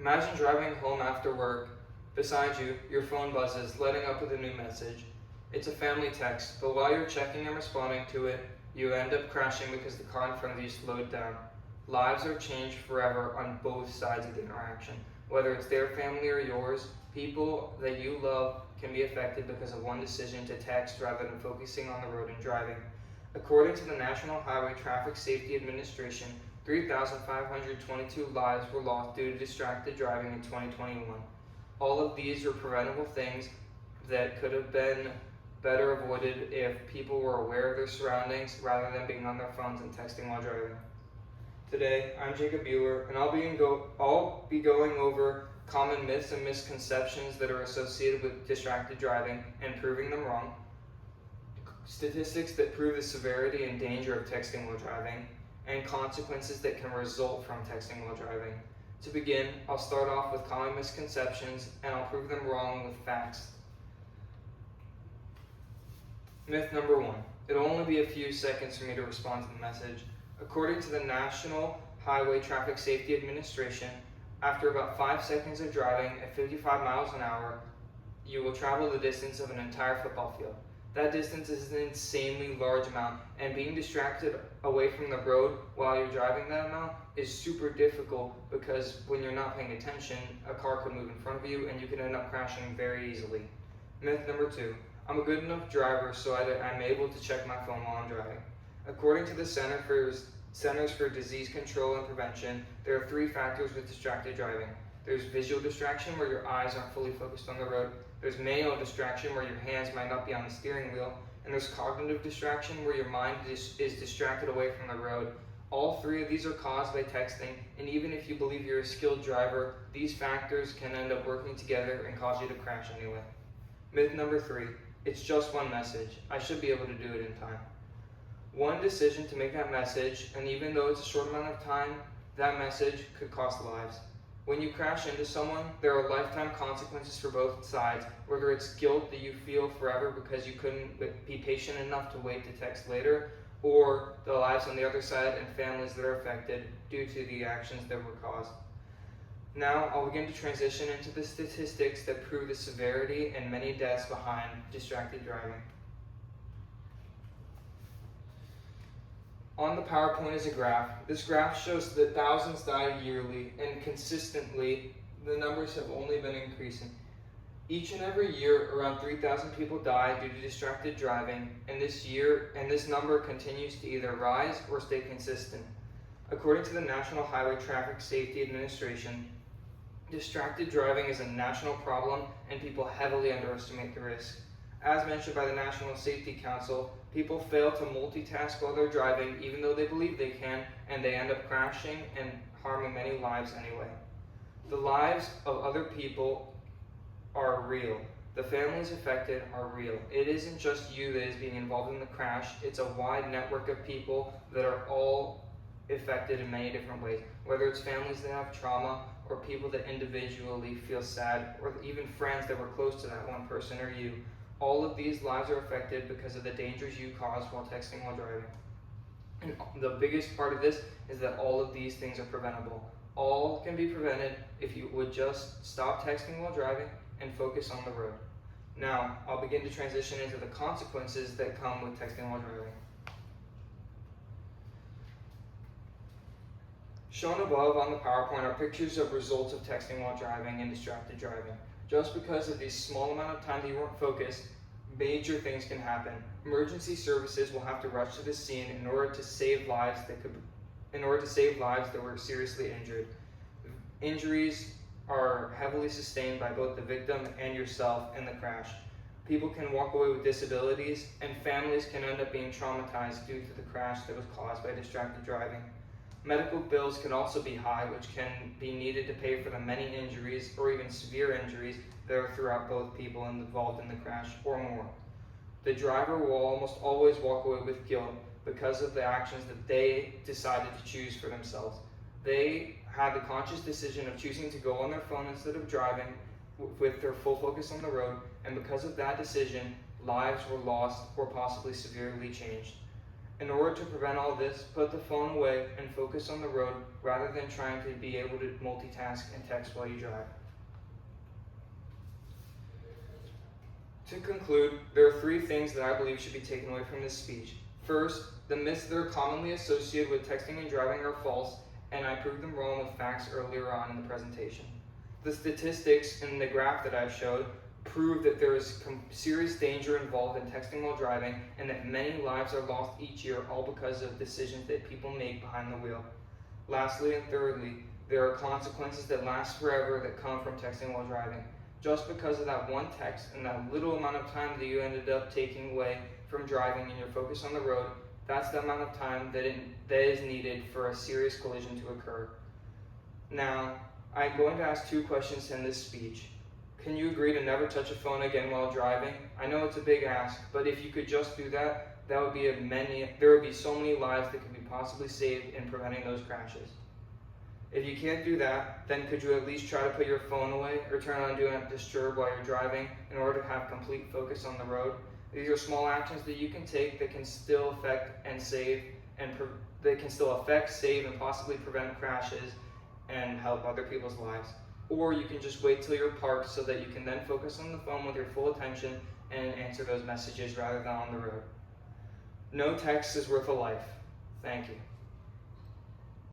Imagine driving home after work. Beside you, your phone buzzes, letting up with a new message. It's a family text, but while you're checking and responding to it, you end up crashing because the car in front of you slowed down. Lives are changed forever on both sides of the interaction. Whether it's their family or yours, people that you love can be affected because of one decision to text rather than focusing on the road and driving. According to the National Highway Traffic Safety Administration, 3,522 lives were lost due to distracted driving in 2021. All of these are preventable things that could have been better avoided if people were aware of their surroundings rather than being on their phones and texting while driving. Today, I'm Jacob Bueller, and I'll be going over common myths and misconceptions that are associated with distracted driving and proving them wrong, statistics that prove the severity and danger of texting while driving, and consequences that can result from texting while driving. To begin, I'll start off with common misconceptions, and I'll prove them wrong with facts. Myth number 1. It'll only be a few seconds for me to respond to the message. According to the National Highway Traffic Safety Administration, after about 5 seconds of driving at 55 miles an hour, you will travel the distance of an entire football field. That distance is an insanely large amount, and being distracted away from the road while you're driving that amount is super difficult because when you're not paying attention, a car could move in front of you and you can end up crashing very easily. Myth number 2. I'm a good enough driver so I'm able to check my phone while I'm driving. According to the Centers for Disease Control and Prevention, there are 3 factors with distracted driving. There's visual distraction, where your eyes aren't fully focused on the road. There's manual distraction, where your hands might not be on the steering wheel. And there's cognitive distraction, where your mind is distracted away from the road. All 3 of these are caused by texting, and even if you believe you're a skilled driver, these factors can end up working together and cause you to crash anyway. Myth number 3. It's just one message. I should be able to do it in time. One decision to make that message, and even though it's a short amount of time, that message could cost lives. When you crash into someone, there are lifetime consequences for both sides, whether it's guilt that you feel forever because you couldn't be patient enough to wait to text later, or the lives on the other side and families that are affected due to the actions that were caused. Now, I'll begin to transition into the statistics that prove the severity and many deaths behind distracted driving. On the PowerPoint is a graph. This graph shows that thousands die yearly, and consistently, the numbers have only been increasing. Each and every year, around 3,000 people die due to distracted driving, and this number continues to either rise or stay consistent. According to the National Highway Traffic Safety Administration, distracted driving is a national problem, and people heavily underestimate the risk. As mentioned by the National Safety Council, people fail to multitask while they're driving, even though they believe they can, and they end up crashing and harming many lives anyway. The lives of other people are real. The families affected are real. It isn't just you that is being involved in the crash, it's a wide network of people that are all affected in many different ways, whether it's families that have trauma, or people that individually feel sad, or even friends that were close to that one person or you. All of these lives are affected because of the dangers you cause while texting while driving. And the biggest part of this is that all of these things are preventable. All can be prevented if you would just stop texting while driving and focus on the road. Now, I'll begin to transition into the consequences that come with texting while driving. Shown above on the PowerPoint are pictures of results of texting while driving and distracted driving. Just because of the small amount of time that you weren't focused, major things can happen. Emergency services will have to rush to the scene in order to save lives that were seriously injured. Injuries are heavily sustained by both the victim and yourself in the crash. People can walk away with disabilities, and families can end up being traumatized due to the crash that was caused by distracted driving. Medical bills can also be high, which can be needed to pay for the many injuries or even severe injuries that are throughout both people involved in the crash or more. The driver will almost always walk away with guilt because of the actions that they decided to choose for themselves. They had the conscious decision of choosing to go on their phone instead of driving with their full focus on the road, and because of that decision, lives were lost or possibly severely changed. In order to prevent all this, put the phone away and focus on the road rather than trying to be able to multitask and text while you drive. To conclude, there are 3 things that I believe should be taken away from this speech. First, the myths that are commonly associated with texting and driving are false, and I proved them wrong with facts earlier on in the presentation. The statistics in the graph that I showed prove that there is serious danger involved in texting while driving, and that many lives are lost each year, all because of decisions that people make behind the wheel. Lastly and thirdly, there are consequences that last forever that come from texting while driving. Just because of that one text and that little amount of time that you ended up taking away from driving and your focus on the road, that's the amount of time that is needed for a serious collision to occur. Now, I'm going to ask 2 questions in this speech. Can you agree to never touch a phone again while driving? I know it's a big ask, but if you could just do that, there would be so many lives that could be possibly saved in preventing those crashes. If you can't do that, then could you at least try to put your phone away or turn on Do Not Disturb while you're driving in order to have complete focus on the road? These are small actions that you can take that can still affect, save, and possibly prevent crashes and help other people's lives. Or you can just wait till you're parked so that you can then focus on the phone with your full attention and answer those messages rather than on the road. No text is worth a life. Thank you.